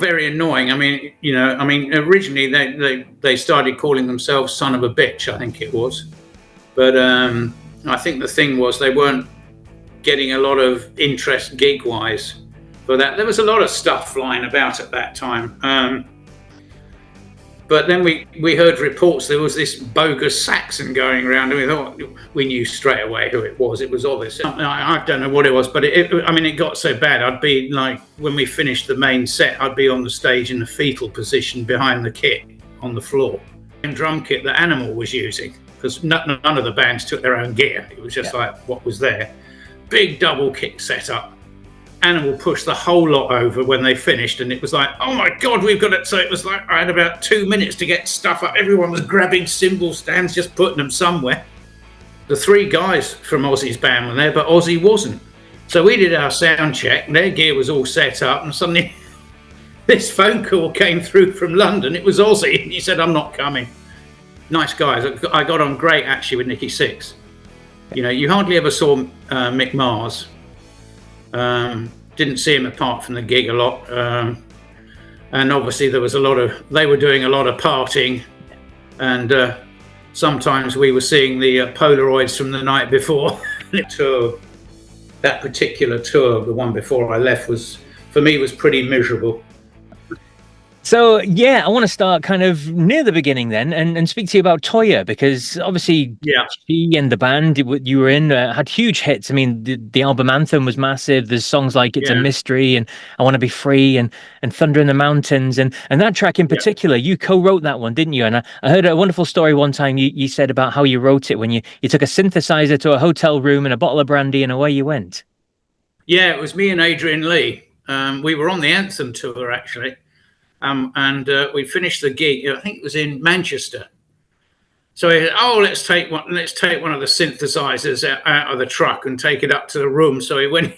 very annoying. I mean, originally they started calling themselves Son of a Bitch, I think it was. But I think the thing was they weren't getting a lot of interest gig-wise for that. There was a lot of stuff flying about at that time. But then we heard reports there was this bogus Saxon going around, and we thought, we knew straight away who it was. It was obvious. I don't know what it was, but it got so bad. I'd be like, when we finished the main set, I'd be on the stage in the fetal position behind the kit on the floor. And drum kit that Animal was using, because none of the bands took their own gear. It was just like what was there. Big double kick setup. Animal pushed the whole lot over when they finished, and it was like, oh my God, we've got it. So it was like I had about 2 minutes to get stuff up. Everyone was grabbing cymbal stands, just putting them somewhere. The 3 guys from OZZY's band were there, but OZZY wasn't. So we did our sound check, and their gear was all set up, and suddenly this phone call came through from London. It was OZZY, and he said, I'm not coming. Nice guys. I got on great actually with NIKKI SIXX. You hardly ever saw Mick Mars. Didn't see him apart from the gig a lot, and obviously they were doing a lot of partying, and sometimes we were seeing the Polaroids from the night before. That particular tour, the one before I left, was pretty miserable. So yeah, I want to start kind of near the beginning then, and speak to you about Toya, because obviously she and the band you were in had huge hits. I mean, the album Anthem was massive. There's songs like It's a Mystery and I Want to Be Free and Thunder in the Mountains, and that track in particular, you co-wrote that one, didn't you? And I heard a wonderful story one time you said about how you wrote it when you took a synthesizer to a hotel room and a bottle of brandy and away you went. Yeah, it was me and Adrian Lee. We were on the Anthem tour actually. And we finished the gig. I think it was in Manchester. So he said, let's take one of the synthesizers out of the truck and take it up to the room. So he went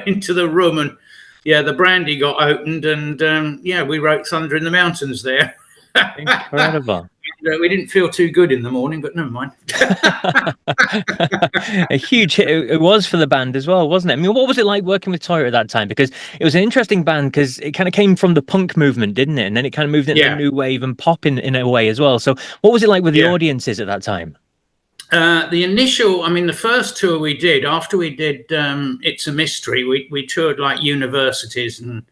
into the room, and the brandy got opened, and we wrote Thunder in the Mountains there. Incredible. We didn't feel too good in the morning, but never mind. A huge hit it was for the band as well, wasn't it? I mean, what was it like working with Toya at that time? Because it was an interesting band, because it kind of came from the punk movement, didn't it? And then it kind of moved into the new wave and pop in a way as well. So what was it like with the audiences at that time? The first tour we did, after we did It's a Mystery, we toured like universities, and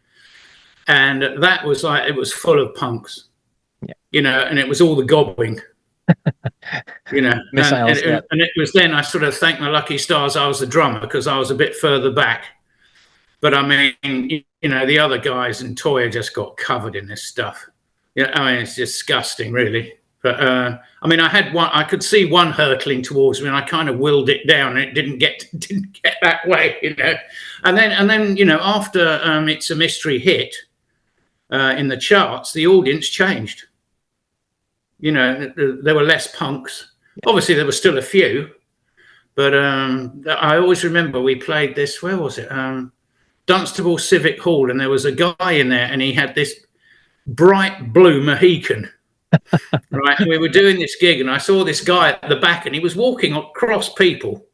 that was like, it was full of punks. And it was all the gobbling, Missiles, and it was then I sort of thanked my lucky stars I was the drummer, because I was a bit further back. But I mean, the other guys in Toya just got covered in this stuff. It's disgusting, really. But I could see one hurtling towards me, and I kind of willed it down, and it didn't get that way, And then after It's a Mystery hit in the charts, the audience changed. There were less punks. Obviously, there were still a few, but I always remember we played this. Where was it? Dunstable Civic Hall, and there was a guy in there, and he had this bright blue Mohican. Right, and we were doing this gig, and I saw this guy at the back, and he was walking across people.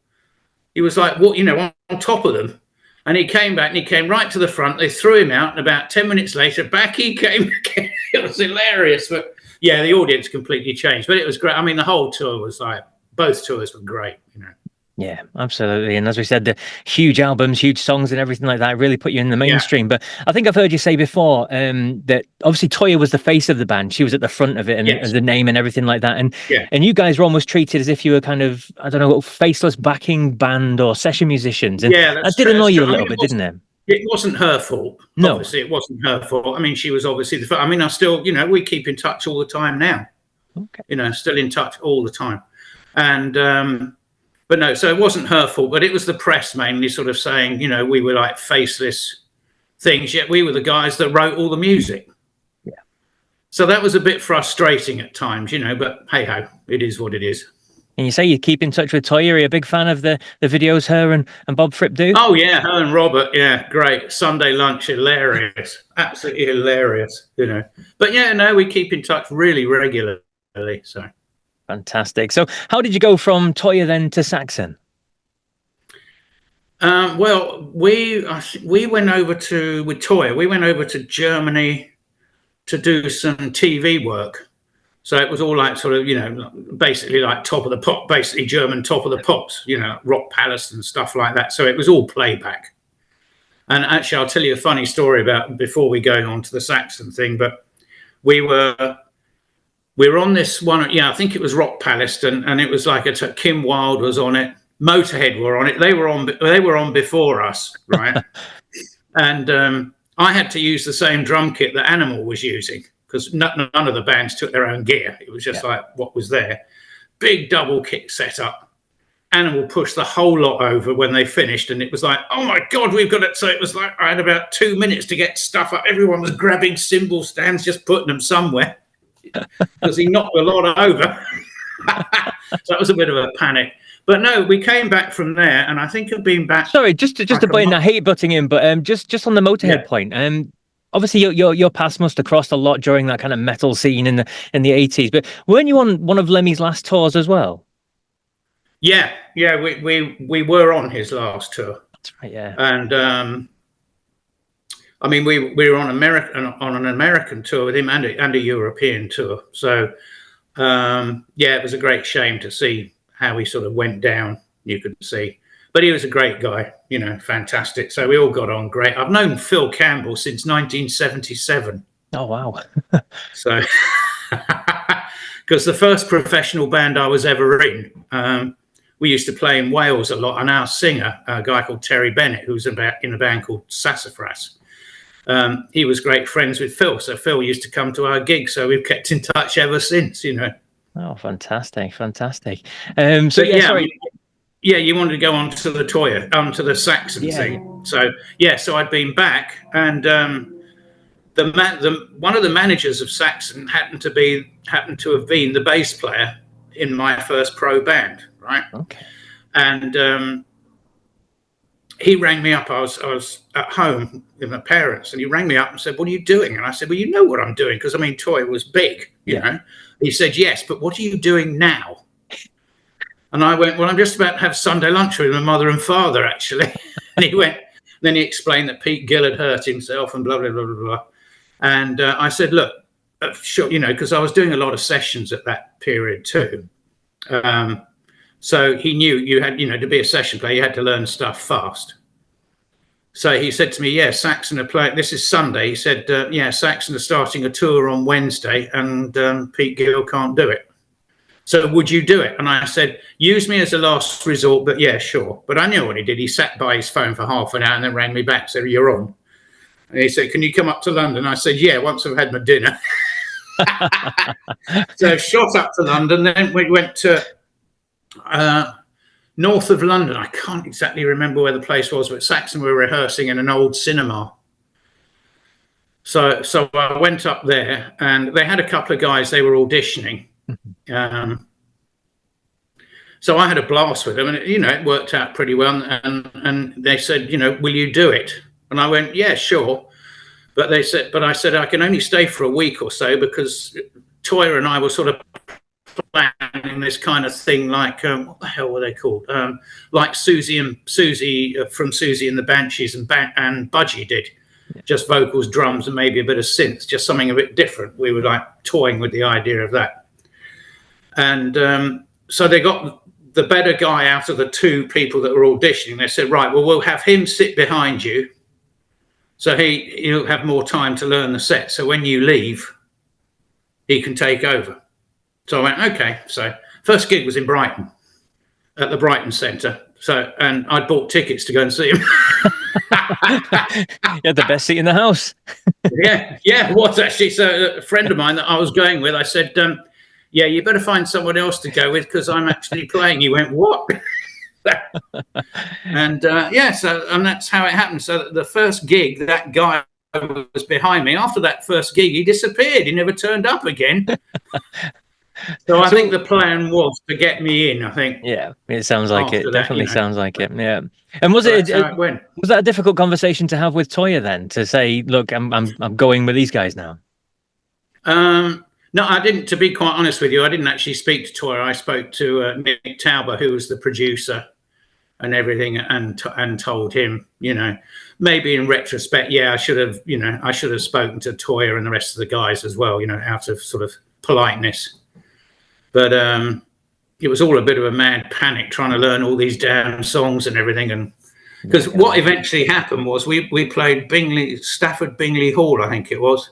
He was like, on top of them. And he came back, and he came right to the front. They threw him out, and about 10 minutes later, back he came again. It was hilarious, but. Yeah, the audience completely changed, but it was great. I mean, the whole tour was like, both tours were great, Yeah, absolutely. And as we said, the huge albums, huge songs and everything like that really put you in the mainstream. But I think I've heard you say before that obviously Toya was the face of the band. She was at the front of it, and the name and everything like that. And you guys were almost treated as if you were kind of, I don't know, faceless backing band or session musicians. And that did annoy you a little bit, didn't it? It wasn't her fault. No. Obviously, it wasn't her fault. I mean, she was obviously I still, we keep in touch all the time now. Okay. Still in touch all the time. And, but no, so it wasn't her fault, but it was the press mainly sort of saying, we were like faceless things, yet we were the guys that wrote all the music. Yeah. So that was a bit frustrating at times, but hey ho, it is what it is. And you say you keep in touch with Toya. Are you a big fan of the videos her and Bob Fripp do? Oh, yeah, her and Robert. Yeah, great. Sunday lunch, hilarious. Absolutely hilarious, But we keep in touch really regularly. So fantastic. So how did you go from Toya then to Saxon? Well, we went over with Toya. We went over to Germany to do some TV work. So it was all like sort of, you know, basically like Top of the Pop, basically German Top of the Pops, you know, Rock Palace and stuff like that. So it was all playback. And actually, I'll tell you a funny story about before we go on to the Saxon thing. But we were on this one. Yeah, I think it was Rock Palace, and it was like Kim Wilde was on it. Motorhead were on it. They were on before us, right? And I had to use the same drum kit that Animal was using, because none of the bands took their own gear. It was just like what was there. Big double kick setup. Animal pushed the whole lot over when they finished, and it was like, oh my God, we've got it. So it was like I had about 2 minutes to get stuff up. Everyone was grabbing cymbal stands, just putting them somewhere, because he knocked a lot over. So that was a bit of a panic. But no, we came back from there, and I think I've been back. Sorry, just to put in, I hate butting in, but just on the Motorhead point, obviously your paths must have crossed a lot during that kind of metal scene in the 80s. But weren't you on one of Lemmy's last tours as well? Yeah, we were on his last tour. That's right, yeah. And I mean, we were on an American tour with him and a European tour. So yeah, it was a great shame to see how he sort of went down, you could see. But he was a great guy, you know, fantastic. So we all got on great. I've known Phil Campbell since 1977. Oh, wow. So, because the first professional band I was ever in, we used to play in Wales a lot, and our singer, a guy called Terry Bennett, who was in a band called Sassafras, he was great friends with Phil. So Phil used to come to our gigs. So we've kept in touch ever since, you know. Oh, fantastic. So sorry. Yeah, you wanted to go on to the Toya, to the Saxon thing. So so I'd been back, and one of the managers of Saxon happened to have been the bass player in my first pro band, right? Okay. And he rang me up. I was at home with my parents, and he rang me up and said, "What are you doing?" And I said, "Well, you know what I'm doing," because I mean, Toya was big, you know. He said, "Yes, but what are you doing now?" And I went, "Well, I'm just about to have Sunday lunch with my mother and father, actually." And he went, then he explained that Pete Gill had hurt himself and blah, blah, blah, blah, blah. And I said, "Look, sure," you know, because I was doing a lot of sessions at that period too. So he knew you had, you know, to be a session player, you had to learn stuff fast. So he said to me, "Yeah, Saxon are playing. This is Sunday." He said, "Yeah, Saxon are starting a tour on Wednesday, and Pete Gill can't do it. So would you do it?" And I said, "Use me as a last resort, but yeah, sure." But I knew what he did. He sat by his phone for half an hour and then rang me back, said, "You're on." And he said, "Can you come up to London?" I said, "Yeah, once I've had my dinner." So shot up to London. Then we went to north of London. I can't exactly remember where the place was, but Saxon were rehearsing in an old cinema. So I went up there, and they had a couple of guys they were auditioning. So I had a blast with them, and you know, it worked out pretty well. And they said, you know, "Will you do it?" And I went, "Yeah, sure." But I said I can only stay for a week or so, because Toya and I were sort of planning this kind of thing, like what the hell were they called? Like Susie from Susie and the Banshees and Budgie did. Just vocals, drums, and maybe a bit of synth, just something a bit different. We were like toying with the idea of that. And so they got the better guy out of the two people that were auditioning. They said, "Right, well, we'll have him sit behind you, so he'll have more time to learn the set. So when you leave, he can take over." So I went, "Okay." So first gig was in Brighton, at the Brighton Centre. So, and I'd bought tickets to go and see him. You had the best seat in the house. Yeah, it was actually. So a friend of mine that I was going with, I said, "Yeah, you better find someone else to go with, because I'm actually playing." He went, "What?" And and that's how it happened. So the first gig, that guy was behind me. After that first gig, he disappeared. He never turned up again. So I think the plan was to get me in, I think. Yeah, it sounds like it. Definitely sounds like it. Yeah. And was that a difficult conversation to have with Toya then, to say, "Look, I'm going with these guys now"? No, I didn't. To be quite honest with you, I didn't actually speak to Toya. I spoke to Nick Tauber, who was the producer. and everything, and told him, you know, maybe in retrospect, yeah, I should have spoken to Toya and the rest of the guys as well, you know, out of sort of politeness. But it was all a bit of a mad panic trying to learn all these damn songs and everything. And because what eventually happened was we played Stafford Bingley Hall, I think it was,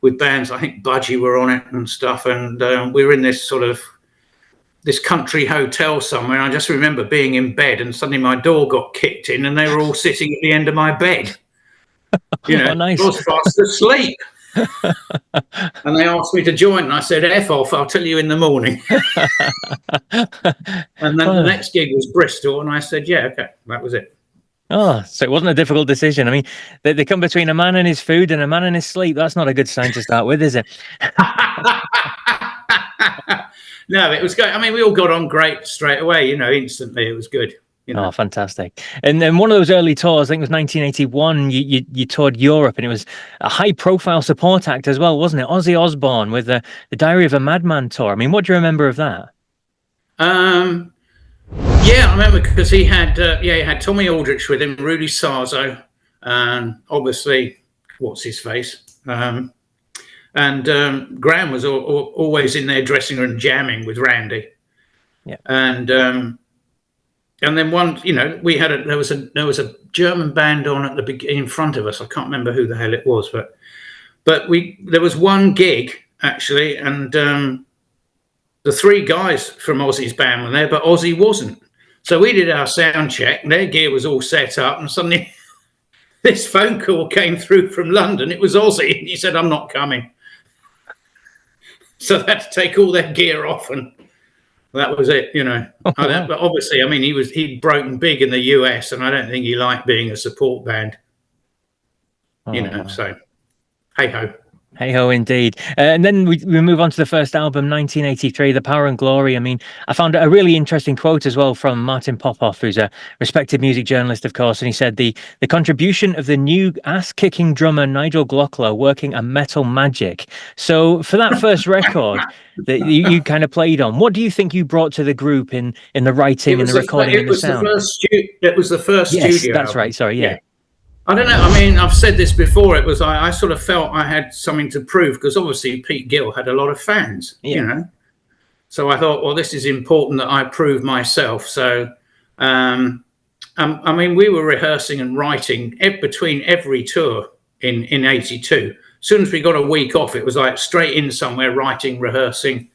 with bands. I think Budgie were on it and stuff. And we were in this country hotel somewhere. And I just remember being in bed and suddenly my door got kicked in and they were all sitting at the end of my bed. You know, nice. I was fast asleep. And they asked me to join, and I said, F off, I'll tell you in the morning. And then the next gig was Bristol, and I said, yeah, okay, that was it. Oh, so it wasn't a difficult decision. I mean, they come between a man and his food and a man and his sleep. That's not a good sign to start with, is it? No, it was good. I mean, we all got on great straight away, you know, instantly. It was good. You know? Oh, fantastic. And then one of those early tours, I think it was 1981, you toured Europe, and it was a high-profile support act as well, wasn't it? Ozzy Osbourne with the Diary of a Madman tour. I mean, what do you remember of that? Yeah, I remember because he had Tommy Aldrich with him, Rudy Sarzo, and obviously, what's his face? And Graham was always in their dressing room jamming with Randy. Yeah. And then one, you know, there was a German band on at the beginning in front of us. I can't remember who the hell it was, but there was one gig actually, and the three guys from Ozzy's band were there, but Ozzy wasn't. So we did our sound check, and their gear was all set up, and suddenly this phone call came through from London. It was Ozzy, and he said, "I'm not coming." So they had to take all their gear off, and that was it, you know. But obviously, I mean, he'd broken big in the US, and I don't think he liked being a support band, you know. So, hey ho. Hey ho, indeed. And then we move on to the first album, 1983, The Power and Glory. I mean, I found a really interesting quote as well from Martin Popoff, who's a respected music journalist, of course. And he said, the contribution of the new ass-kicking drummer Nigel Glockler working a metal magic. So for that first record that you kind of played on, what do you think you brought to the group in the writing and the recording and the sound? It was the first studio. That's right. Sorry, yeah. I don't know. I mean, I've said this before. It was I sort of felt I had something to prove because obviously Pete Gill had a lot of fans, you know. So I thought, well, this is important that I prove myself. So, I mean, we were rehearsing and writing between every tour in '82. As soon as we got a week off, it was like straight in somewhere, writing, rehearsing,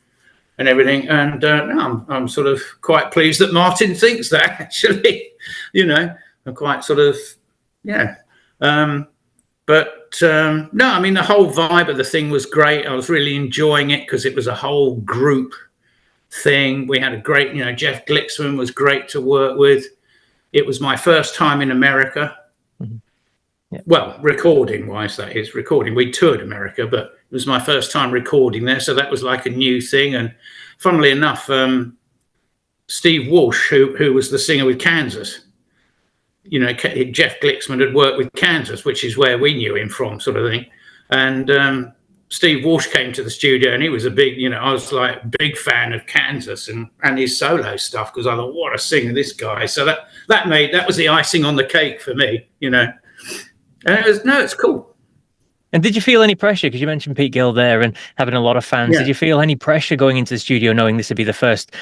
and everything. And I'm sort of quite pleased that Martin thinks that actually, you know, I'm quite sort of. Yeah. No, I mean, the whole vibe of the thing was great. I was really enjoying it because it was a whole group thing. We had a great, you know, Jeff Glixman was great to work with. It was my first time in America. Mm-hmm. Yeah. Well, recording-wise, that is. Recording. We toured America, but it was my first time recording there, so that was like a new thing. And funnily enough, Steve Walsh, who was the singer with Kansas, you know, Jeff Glixman had worked with Kansas, which is where we knew him from, sort of thing. And Steve Walsh came to the studio, and he was a big, you know, I was like a big fan of Kansas and his solo stuff because I thought, what a singer this guy. So that was the icing on the cake for me, you know. And it's cool. And did you feel any pressure? Because you mentioned Pete Gill there and having a lot of fans. Yeah. Did you feel any pressure going into the studio, knowing this would be the first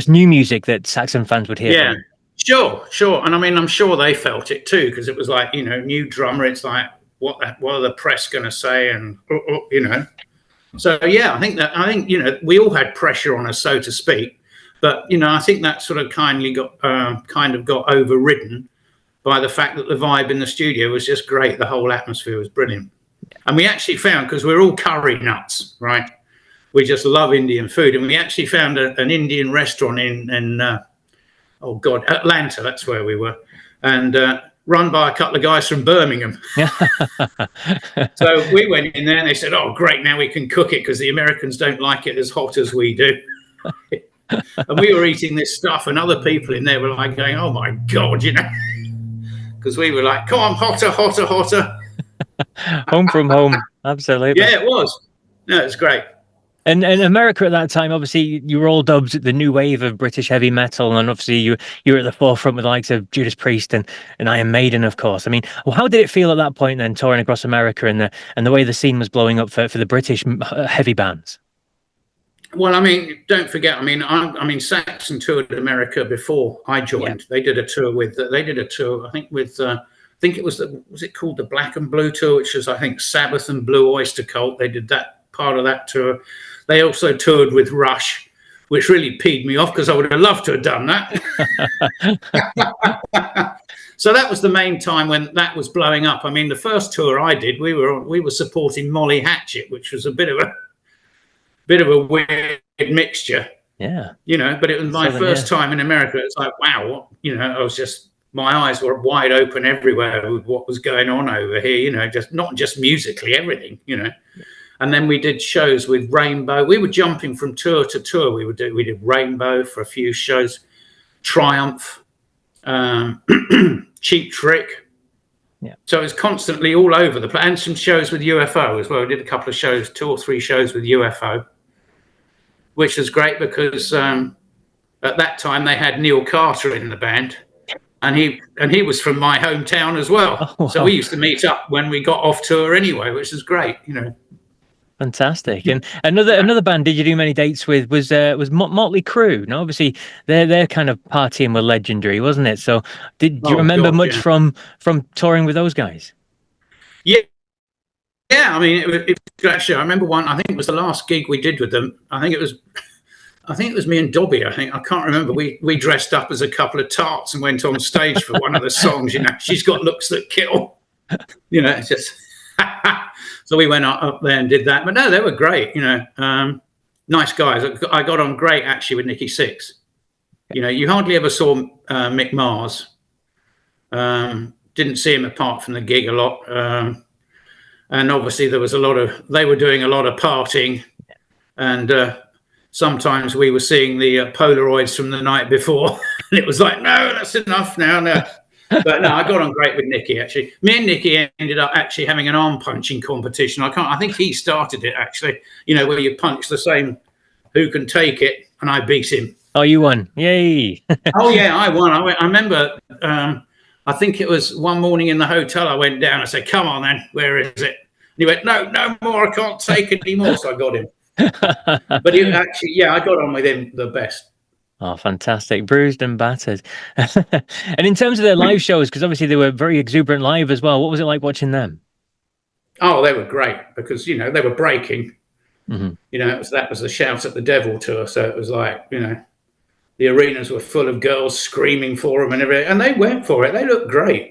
new music that Saxon fans would hear? Yeah. Sure. And I mean, I'm sure they felt it too, because it was like, you know, new drummer. It's like, what are the press going to say? And, you know, so, yeah, I think, you know, we all had pressure on us, so to speak. But, you know, I think that sort of kind of got overridden by the fact that the vibe in the studio was just great. The whole atmosphere was brilliant. And we actually found, because we're all curry nuts, right? We just love Indian food. And we actually found an Indian restaurant in Atlanta, that's where we were, and run by a couple of guys from Birmingham. So we went in there and they said, oh, great, now we can cook it because the Americans don't like it as hot as we do. And we were eating this stuff and other people in there were like going, oh my God, you know, because we were like, come on, hotter. Home from home, absolutely. Yeah, it was. No, it's great. And America at that time, obviously, you were all dubbed the new wave of British heavy metal, and obviously you were at the forefront with the likes of Judas Priest and Iron Maiden, of course. I mean, well, how did it feel at that point then, touring across America and the way the scene was blowing up for the British heavy bands? Well, I mean, don't forget. I mean, Saxon toured America before I joined. They did a tour with. I think with. I think it was was it called the Black and Blue tour, which was I think Sabbath and Blue Oyster Cult. They did that part of that tour. They also toured with Rush, which really peed me off because I would have loved to have done that. So that was the main time when that was blowing up. I mean, the first tour I did, we were supporting Molly Hatchet, which was a bit of a weird mixture. Yeah. But it was my first time in America. It's like, wow, I was just, my eyes were wide open everywhere with what was going on over here, just not just musically, everything, And then we did shows with Rainbow. We were jumping from tour to tour. We did Rainbow for a few shows, Triumph, Cheap Trick. Yeah. So it was constantly all over the place, and some shows with UFO as well. We did a couple of shows, 2 or 3 shows with UFO, which was great because at that time they had Neil Carter in the band, and he was from my hometown as well. Oh, wow. So we used to meet up when we got off tour anyway, which is great, Fantastic. And another band did you do many dates with was Motley Crue. Now, obviously, their kind of partying were legendary, wasn't it? So, do you remember much from touring with those guys? Yeah. Yeah, I mean, it was actually. I remember one. I think it was the last gig we did with them. I think it was me and Dobby. I can't remember. We dressed up as a couple of tarts and went on stage for one of the songs. She's got looks that kill. It's just. So we went up there and did that. But no, they were great. Nice guys. I got on great actually with NIKKI SIXX. You hardly ever saw Mick Mars. Didn't see him apart from the gig a lot. And obviously they were doing a lot of partying, and sometimes we were seeing the Polaroids from the night before, and it was like, no, that's enough now. No. But no, I got on great with NIKKI actually. Me and NIKKI ended up actually having an arm punching competition. I think he started it actually, where you punch the same who can take it, and I beat him. Oh, you won. Yay. Oh yeah, I won. I remember I think it was one morning in the hotel. I went down. I said, "Come on, then. Where is it?" And he went, "No more. I can't take it anymore." So I got him. But he actually, I got on with him the best. Oh, fantastic. Bruised and battered. And in terms of their live shows, because obviously they were very exuberant live as well, what was it like watching them? Oh, they were great because, they were breaking. Mm-hmm. That was the Shout at the Devil tour. So it was like, the arenas were full of girls screaming for them and everything. And they went for it. They looked great,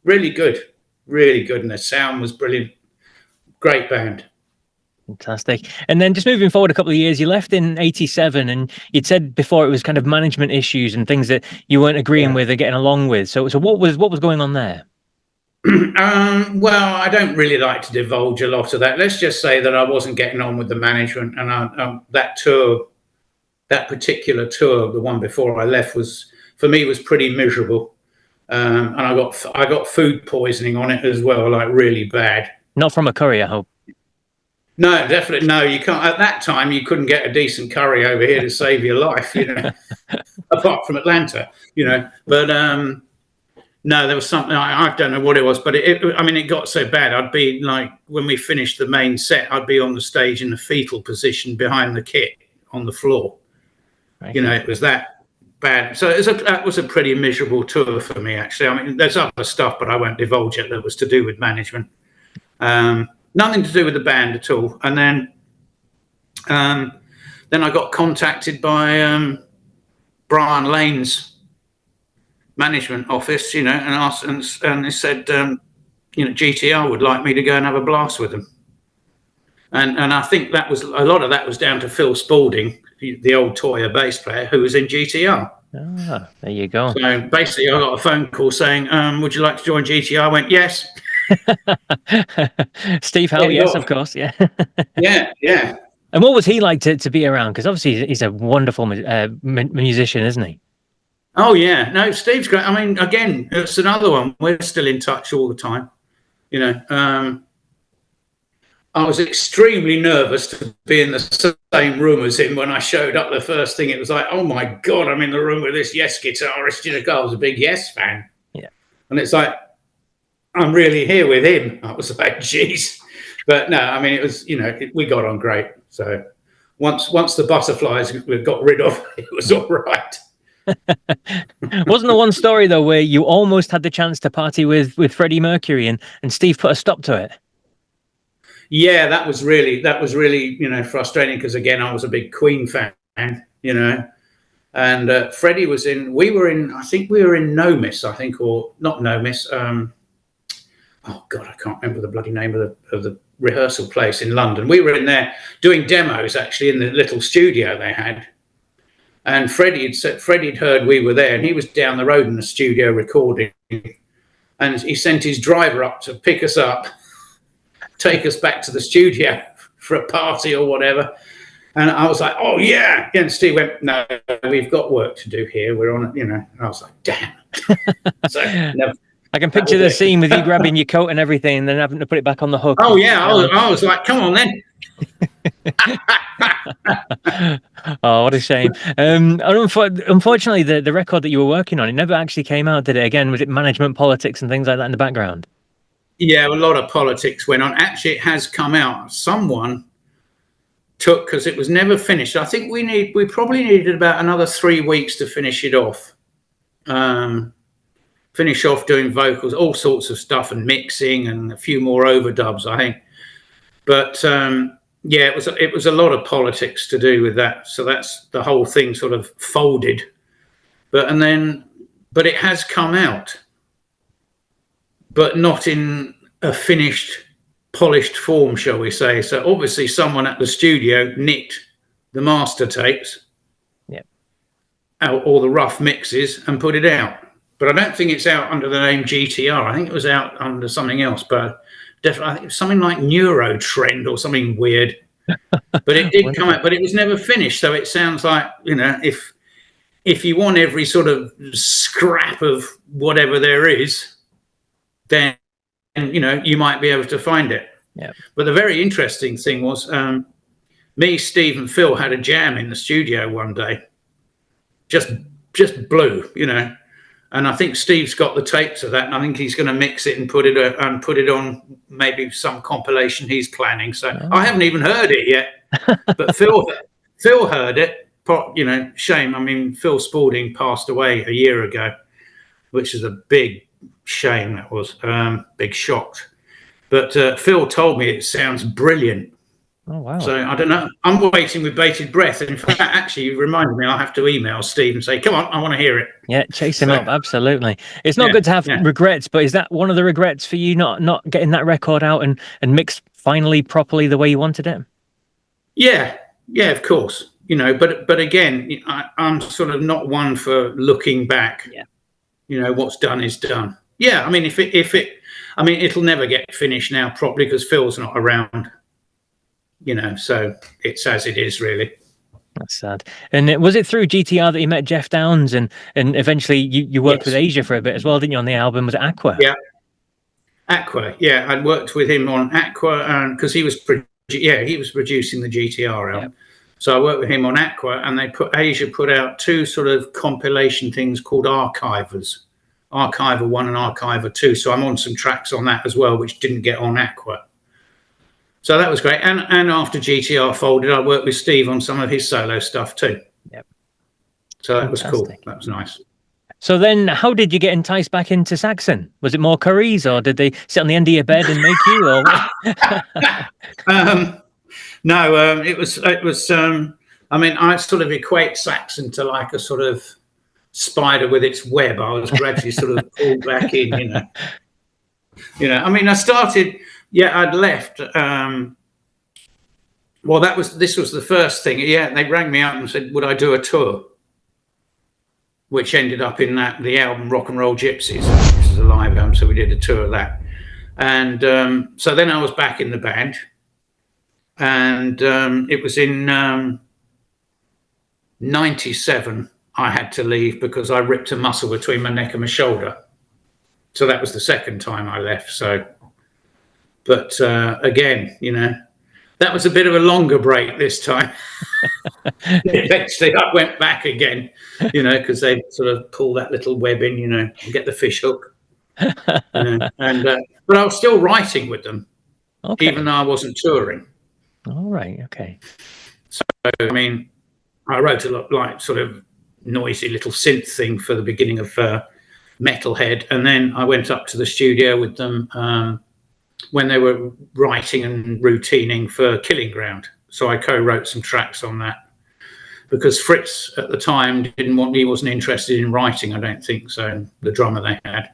really good. Really good. And the sound was brilliant. Great band. Fantastic. And then just moving forward a couple of years, you left in 87, and you'd said before it was kind of management issues and things that you weren't agreeing with or getting along with. So what was going on there? Well, I don't really like to divulge a lot of that. Let's just say that I wasn't getting on with the management, and that particular tour, the one before I left, was pretty miserable. And I got food poisoning on it as well, like really bad. Not from a curry, I hope. No, definitely no. You can't. At that time, you couldn't get a decent curry over here to save your life, apart from Atlanta, But no, there was something. I don't know what it was, but it got so bad. I'd be like, when we finished the main set, I'd be on the stage in the fetal position behind the kit on the floor. Right. It was that bad. So that was a pretty miserable tour for me, actually. I mean, there's other stuff, but I won't divulge it. That was to do with management. Nothing to do with the band at all. And then I got contacted by Brian Lane's management office, and asked, and they said, GTR would like me to go and have a blast with them. And I think a lot of that was down to Phil Spalding, the old Toya bass player, who was in GTR. Ah, there you go. So basically, I got a phone call saying, "Would you like to join GTR?" I went, "Yes." Steve Howe, yes, of course, yeah. yeah. And what was he like to be around? Because obviously he's a wonderful musician, isn't he? Oh yeah, no, Steve's great. I mean, again, it's another one. We're still in touch all the time. I was extremely nervous to be in the same room as him. When I showed up the first thing, it was like, oh my God, I'm in the room with this Yes guitarist. You know, I was a big Yes fan. Yeah. And it's like, I'm really here with him. I was like, geez. But no, I mean, it was, you know, we got on great. So once the butterflies we got rid of, it was all right. Wasn't the one story though where you almost had the chance to party with Freddie Mercury and Steve put a stop to it? Yeah, that was really, you know, frustrating because again, I was a big Queen fan, you know, and Freddie was in. I think we were in Nomis, I think, or not Nomis. Oh God, I can't remember the bloody name of the rehearsal place in London. We were in there doing demos actually in the little studio they had. And Freddie had heard we were there, and he was down the road in the studio recording. And he sent his driver up to pick us up, take us back to the studio for a party or whatever. And I was like, oh, yeah. And Steve went, no, we've got work to do here. We're on it, you know. And I was like, damn. So, never, I can picture the scene with you grabbing your coat and everything and then having to put it back on the hook. Oh, yeah. I was like, come on then. Oh, what a shame. Unfortunately, the record that you were working on, it never actually came out, did it? Again, was it management politics and things like that in the background? Yeah, a lot of politics went on. Actually, it has come out. Someone took, because it was never finished. I think we probably needed about another 3 weeks to finish it off. Finish off doing vocals, all sorts of stuff, and mixing, and a few more overdubs, I think. But yeah, it was a lot of politics to do with that. So that's the whole thing sort of folded. But it has come out, but not in a finished, polished form, shall we say. So obviously someone at the studio nicked the master tapes, yeah, Yeah. But the very interesting thing was me, Steve and Phil had a jam in the studio one day. Just blew, you know. And I think Steve's got the tapes of that, and I think he's going to mix it and put it on maybe some compilation he's planning. So I haven't even heard it yet, but Phil heard it. You know, shame. I mean, Phil Spalding passed away a year ago, which is a big shame. That was big shock. But Phil told me it sounds brilliant. Oh, wow. So I don't know. I'm waiting with bated breath. And in fact, actually, you reminded me, I'll have to email Steve and say, come on, I want to hear it. Yeah, chase him up. Absolutely. It's not good to have regrets, but is that one of the regrets for you, not getting that record out and mixed finally properly the way you wanted it? Yeah, of course. You know, but again, I'm sort of not one for looking back. Yeah. You know, what's done is done. Yeah, I mean, I mean, it'll never get finished now properly because Phil's not around. You know, so it's as it is, really. That's sad. And was it through GTR that you met Jeff Downes and eventually you worked with Asia for a bit as well, didn't you, on the album? Was it Aqua? Yeah. Aqua, yeah. I worked with him on Aqua because he was producing the GTR album. Yeah. So I worked with him on Aqua, and Asia put out two sort of compilation things called Archivers. Archiver 1 and Archiver 2. So I'm on some tracks on that as well, which didn't get on Aqua. So that was great. And after GTR folded, I worked with Steve on some of his solo stuff too. Yep. So that was cool. That was nice. So then how did you get enticed back into Saxon? Was it more curries, or did they sit on the end of your bed and make you? Or No, it was I mean, I sort of equate Saxon to like a sort of spider with its web. I was gradually sort of pulled back in, you know, I mean, I started... Yeah, I'd left. Well, this was the first thing. Yeah, they rang me up and said, would I do a tour? Which ended up in the album Rock and Roll Gypsies, which is a live album, so we did a tour of that. And so then I was back in the band. And it was in 97 I had to leave because I ripped a muscle between my neck and my shoulder. So that was the second time I left, so... But again, you know, that was a bit of a longer break this time. Eventually, I went back again, you know, because they sort of pull that little web in, you know, and get the fish hook. You know, and but I was still writing with them, even though I wasn't touring. All right. Okay. So I mean, I wrote a lot, like sort of noisy little synth thing for the beginning of Metalhead, and then I went up to the studio with them when they were writing and routining for Killing Ground. So I co-wrote some tracks on that because Fritz at the time he wasn't interested in writing, I don't think so, the drummer they had.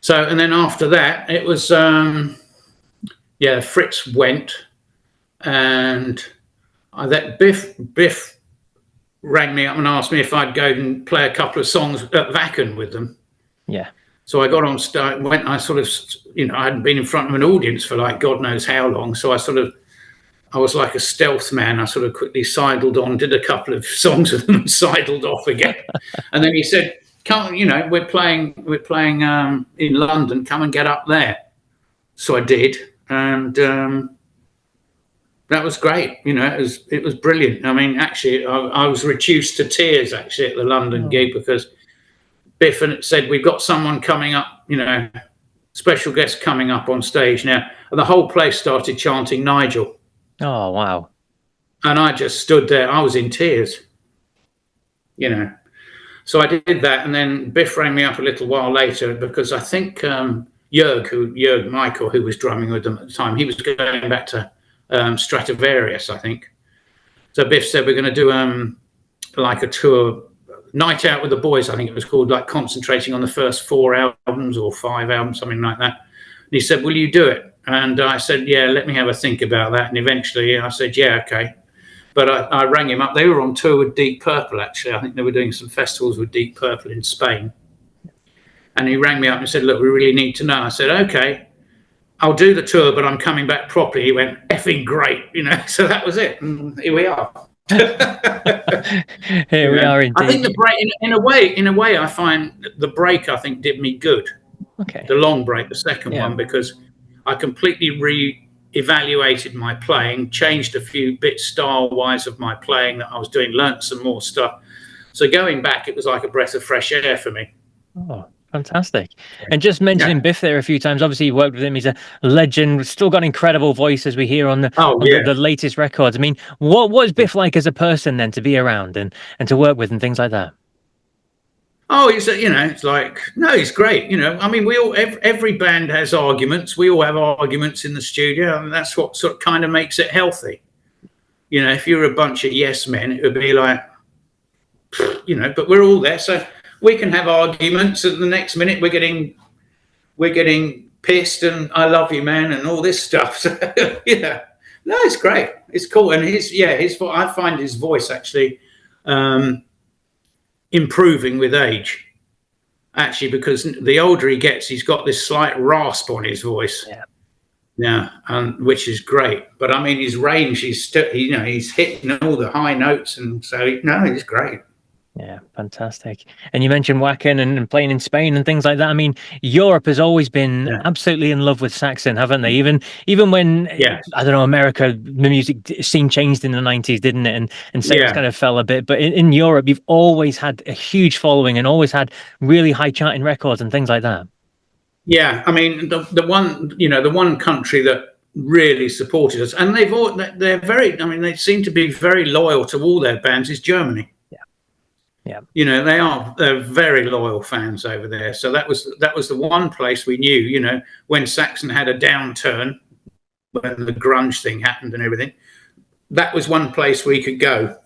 So, and then after that, it was, Fritz went, and Biff rang me up and asked me if I'd go and play a couple of songs at Wacken with them. Yeah. So I got on stage, I sort of, you know, I hadn't been in front of an audience for like God knows how long. So I was like a stealth man. I sort of quickly sidled on, did a couple of songs with them and sidled off again. And then he said, come, you know, we're playing in London, come and get up there. So I did. And that was great. You know, it was brilliant. I mean, actually, I was reduced to tears actually at the London gig because Biff said, we've got someone coming up, you know, special guest coming up on stage now. And the whole place started chanting Nigel. Oh, wow. And I just stood there. I was in tears, you know. So I did that. And then Biff rang me up a little while later because I think Jörg Michael, who was drumming with them at the time, he was going back to Stratovarius, I think. So Biff said, we're going to do like a tour, Night Out with the Boys, I think it was called, like concentrating on the first 4 albums or 5 albums, something like that. And he said, will you do it? And I said, yeah, let me have a think about that. And eventually I said, yeah, okay. But I rang him up. They were on tour with Deep Purple, actually. I think they were doing some festivals with Deep Purple in Spain. And he rang me up and said, look, we really need to know. I said, okay, I'll do the tour, but I'm coming back properly. He went, effing great, you know. So that was it. And here we are. Here we are indeed. I think the break, in a way, I find the break, I think, did me good. Okay. The long break, the second one, because I completely re-evaluated my playing, changed a few bits style-wise of my playing that I was doing, learnt some more stuff. So going back, it was like a breath of fresh air for me. Oh, fantastic. And just mentioning Biff there a few times, obviously you worked with him, he's a legend, still got an incredible voice as we hear on the latest records. I mean, what is Biff like as a person then to be around and to work with and things like that? Oh, he's he's great. You know, I mean, every band has arguments. We all have arguments in the studio, and that's what sort of kind of makes it healthy. You know, if you're a bunch of yes men, it would be like, you know, but we're all there. So we can have arguments, and the next minute we're getting pissed and I love you, man, and all this stuff. So, yeah, no, it's great. It's cool. And I find his voice actually improving with age, actually, because the older he gets, he's got this slight rasp on his voice. Yeah, which is great. But I mean, his range, he's hitting all the high notes, and so he's great. Yeah, fantastic. And you mentioned Wacken and playing in Spain and things like that. I mean, Europe has always been absolutely in love with Saxon, haven't they? Even when I don't know, America, the music scene changed in the 90s, didn't it? And sales kind of fell a bit. But in Europe, you've always had a huge following and always had really high charting records and things like that. Yeah, I mean, the one country that really supported us, and they seem to be very loyal to all their bands, is Germany. Yeah, you know, they're very loyal fans over there. So that was the one place we knew, you know, when Saxon had a downturn, when the grunge thing happened and everything, that was one place we could go.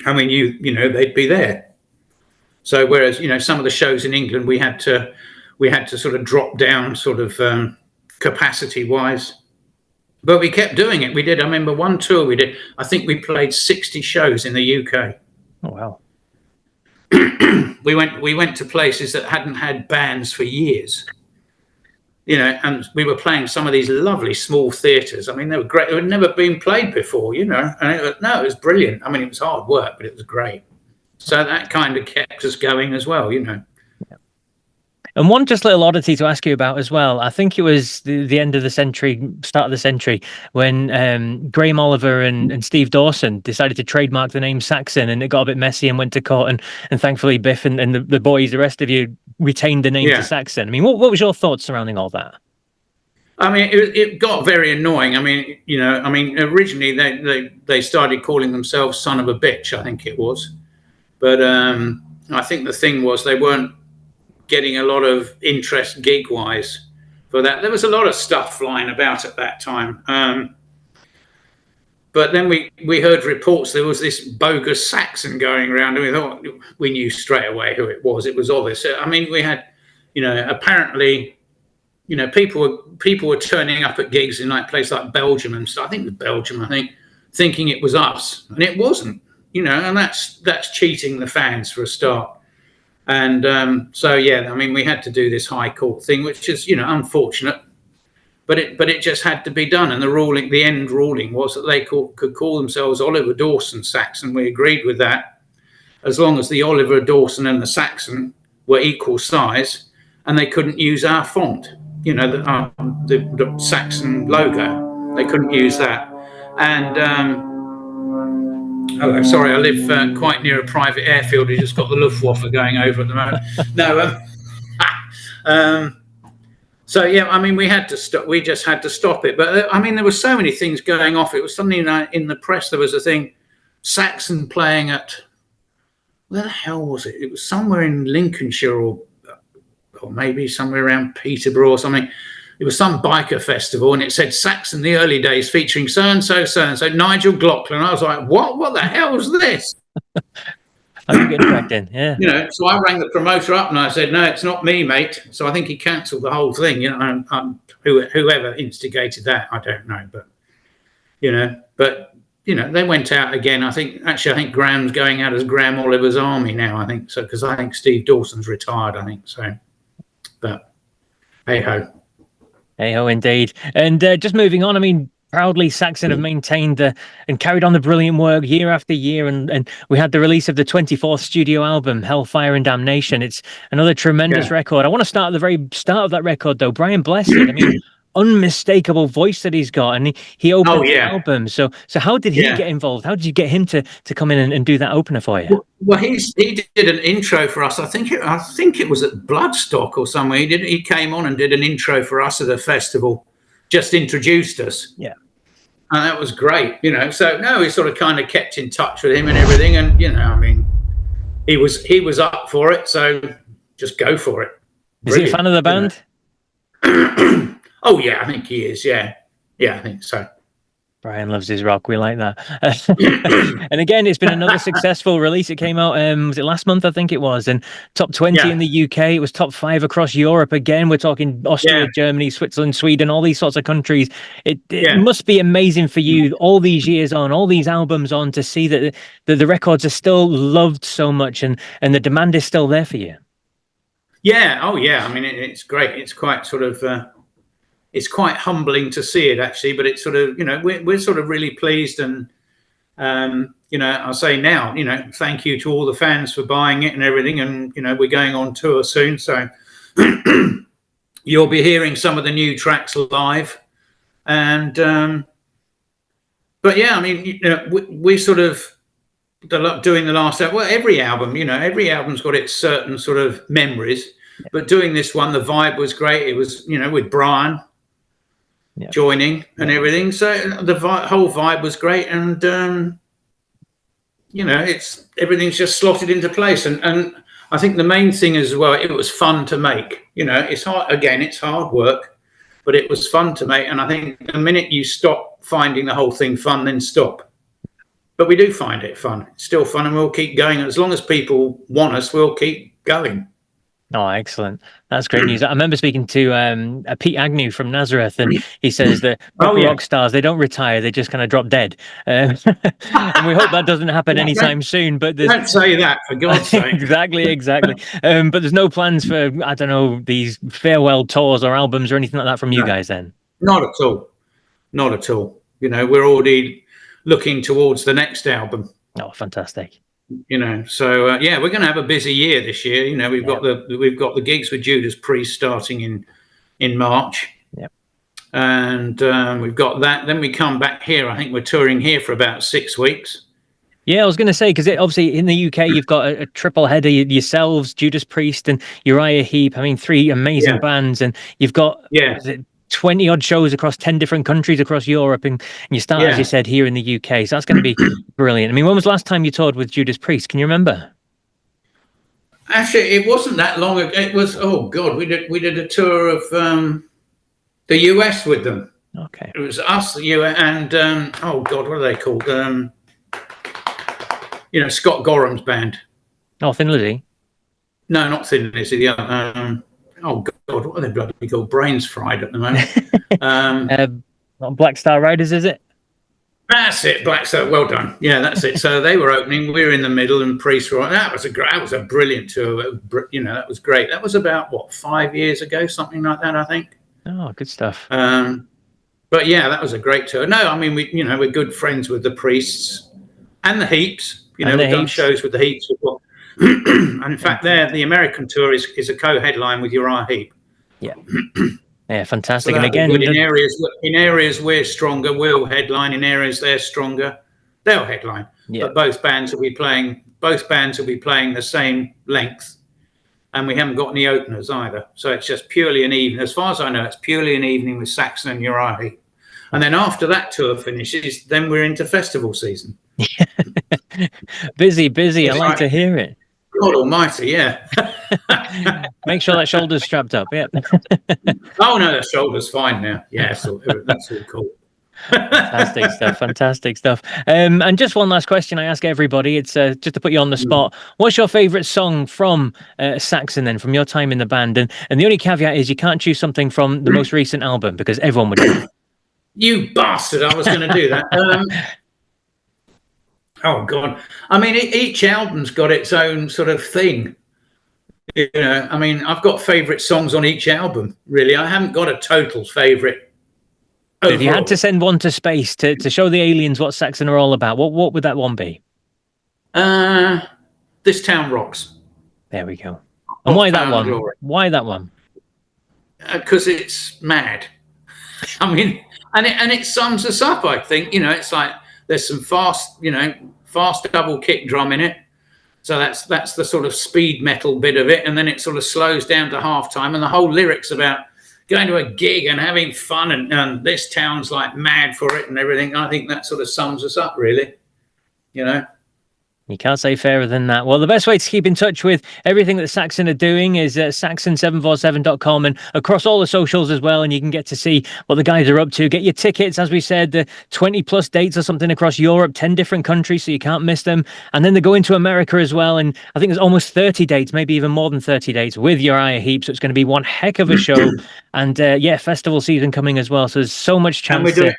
And we knew, you know, they'd be there. So whereas, you know, some of the shows in England, we had to sort of drop down sort of capacity wise. But we kept doing it. We did, I remember one tour we did, I think we played 60 shows in the UK. Oh, wow. We went to places that hadn't had bands for years, you know, and we were playing some of these lovely small theatres. I mean, they were great. They had never been played before, you know, and it was brilliant. I mean, it was hard work, but it was great. So that kind of kept us going as well, you know. And one just little oddity to ask you about as well. I think it was the end of the century, start of the century, when Graham Oliver and Steve Dawson decided to trademark the name Saxon, and it got a bit messy and went to court. And thankfully, Biff and the boys, the rest of you, retained the name to Saxon. I mean, what was your thoughts surrounding all that? I mean, it got very annoying. I mean, originally they started calling themselves Son of a Bitch, I think it was. But I think the thing was they weren't getting a lot of interest gig-wise for that. There was a lot of stuff flying about at that time. But then we heard reports there was this bogus Saxon going around, and we thought we knew straight away who it was. It was obvious. I mean, we had, apparently, people were turning up at gigs in places like Belgium and stuff. I think it was Belgium, thinking it was us, and it wasn't. And that's cheating the fans for a start. And so we had to do this high court thing, which is unfortunate, but it just had to be done. And the end ruling was that they could call themselves Oliver Dawson Saxon. We agreed with that, as long as the Oliver Dawson and the Saxon were equal size, and they couldn't use our font, the Saxon logo. They couldn't use that. And hello, sorry, I live quite near a private airfield. We just got the Luftwaffe going over at the moment. No, so we had to stop. We just had to stop it. But there were so many things going off. It was something in the press. There was a thing, Saxon playing at, where the hell was it? It was somewhere in Lincolnshire or maybe somewhere around Peterborough or something. It was some biker festival, and it said Saxon the early days featuring so-and-so, Nigel Glockler. And I was like, what the hell was this? I'm getting dragged in, yeah. So I rang the promoter up and I said, no, it's not me, mate. So I think he cancelled the whole thing. Whoever instigated that, I don't know. But, they went out again. I think Graham's going out as Graham Oliver's Army now, I think. So, because I think Steve Dawson's retired, I think. So, but hey-ho. Hey-ho, indeed. And just moving on, proudly Saxon have maintained and carried on the brilliant work year after year, and we had the release of the 24th studio album, Hellfire and Damnation. It's another tremendous record. I want to start at the very start of that record, though. Brian Blessed, unmistakable voice that he's got, and he opened the album. So how did he get involved? How did you get him to come in and do that opener for you? Well, he did an intro for us. I think it was at Bloodstock or somewhere. He came on and did an intro for us at a festival, just introduced us. Yeah. And that was great, So no, we sort of kind of kept in touch with him and everything, and he was up for it, so just go for it. Is he a fan of the band? Oh yeah, I think he is. Yeah, I think so. Brian loves his rock. We like that. And again, it's been another successful release. It came out, was it last month? I think it was. And top 20 in the UK. It was top 5 across Europe. Again, we're talking Austria, Germany, Switzerland, Sweden, all these sorts of countries. It must be amazing for you, all these years on, all these albums on, to see that the records are still loved so much, and the demand is still there for you. Yeah. Oh yeah. It's great. It's quite sort of... it's quite humbling to see it, actually, but it's sort of, we're sort of really pleased. And, I'll say now, thank you to all the fans for buying it and everything. And, we're going on tour soon. So you'll be hearing some of the new tracks live. And, but yeah, we sort of doing the last album. Well, every album, every album's got its certain sort of memories. But doing this one, the vibe was great. It was, with Brian joining and everything, so the whole vibe was great, and everything's just slotted into place, and I think the main thing as well, it was fun to make. It's hard, again, it's hard work, but it was fun to make. And I think the minute you stop finding the whole thing fun, then stop. But we do find it fun. It's still fun, and we'll keep going. As long as people want us, we'll keep going. Oh, excellent. That's great news. I remember speaking to Pete Agnew from Nazareth, and he says that rock stars, they don't retire, they just kind of drop dead. And we hope that doesn't happen anytime soon. But don't say that, for God's sake. Exactly. But there's no plans for, I don't know, these farewell tours or albums or anything like that from you guys then? Not at all. We're already looking towards the next album. Oh, fantastic. So yeah, we're going to have a busy year this year. We've got the gigs with Judas Priest starting in March. Yep. And we've got that. Then we come back here. I think we're touring here for about 6 weeks. Yeah, I was going to say, because obviously in the UK, you've got a triple header, yourselves, Judas Priest and Uriah Heep. I mean, 3 amazing bands. And you've got 20 odd shows across 10 different countries across Europe. And you start, as you said, here in the UK. So that's going to be brilliant. I mean, when was the last time you toured with Judas Priest? Can you remember? Actually, it wasn't that long ago. It was, oh God, we did a tour of the US with them. Okay. It was us, the US, and oh God, what are they called? Scott Gorham's band. Oh, Thin Lizzy? No, not Thin Lizzy. The other. Oh God, what are they bloody called? Brains fried at the moment. Black Star Riders, is it? That's it, Black Star. Well done. Yeah, that's it. So they were opening. We were in the middle, and Priest were on. That was a brilliant tour. That was great. That was about 5 years ago, something like that, I think. Oh, good stuff. But yeah, that was a great tour. No, I mean we're good friends with the Priests and the Heaps. We've done shows with the Heaps as well. And in fact, the American tour is a co-headline with Uriah Heep. Yeah. Yeah, fantastic. So and again, in areas we're stronger, we'll headline. In areas they're stronger, they'll headline. Yeah. But both bands will be playing the same length, and we haven't got any openers either. So it's just purely an evening. As far as I know, it's purely an evening with Saxon and Uriah Heep. And then after that tour finishes, then we're into festival season. busy. I like to hear it. God almighty, yeah. Make sure that shoulder's strapped up, yeah. Oh, no, that shoulder's fine now. Yeah, that's all cool. Fantastic stuff. And just one last question I ask everybody. It's just to put you on the spot. What's your favourite song from Saxon then, from your time in the band? And the only caveat is you can't choose something from the most recent album, because everyone would do it. You bastard, I was going to do that. Oh God! I mean, each album's got its own sort of thing. I mean, I've got favourite songs on each album. Really, I haven't got a total favourite. If you had to send one to space to show the aliens what Saxon are all about, what would that one be? This Town Rocks. There we go. And why that one? Why that one? Because it's mad. I mean, and it sums us up. I think it's like there's some fast double kick drum in it. So that's the sort of speed metal bit of it, and then it sort of slows down to halftime, and the whole lyrics about going to a gig and having fun, and this town's like mad for it and everything. I think that sort of sums us up, really. You can't say fairer than that. Well, the best way to keep in touch with everything that Saxon are doing is saxon747.com and across all the socials as well. And you can get to see what the guys are up to. Get your tickets, as we said, the 20 plus dates or something across Europe, 10 different countries, so you can't miss them. And then they go into America as well. And I think there's almost 30 dates, maybe even more than 30 dates with Uriah Heep. So it's going to be one heck of a show. And festival season coming as well. So there's so much chance to...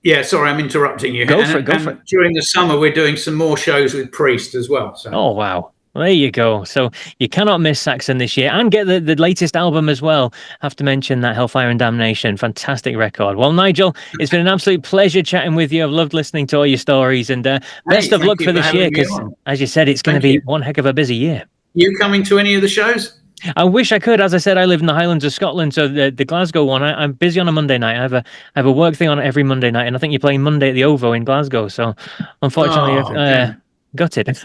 Yeah, sorry, I'm interrupting you. Go for it. During the summer, we're doing some more shows with Priest as well. So. Oh, wow. There you go. So you cannot miss Saxon this year, and get the latest album as well. Have to mention that, Hellfire and Damnation. Fantastic record. Well, Nigel, it's been an absolute pleasure chatting with you. I've loved listening to all your stories, and best of luck for this year, because as you said, it's going to be one heck of a busy year. You coming to any of the shows? I wish I could. As I said, I live in the Highlands of Scotland, so the Glasgow one, I'm busy on a Monday night. I have a work thing on every Monday night, and I think you're playing Monday at the OVO in Glasgow. So, unfortunately, got it.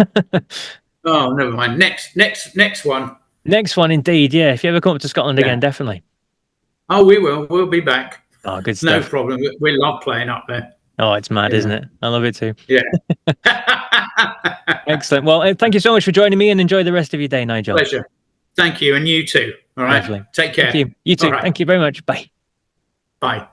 Oh, never mind. Next one. Next one, indeed. Yeah, if you ever come up to Scotland again, definitely. Oh, we will. We'll be back. Oh, good stuff. No problem. We love playing up there. Oh, it's mad, isn't it? I love it too. Yeah. Excellent. Well, thank you so much for joining me, and enjoy the rest of your day, Nigel. Pleasure. Thank you, and you too. All right. Lovely. Take care. Thank you. You too. Right. Thank you very much. Bye. Bye.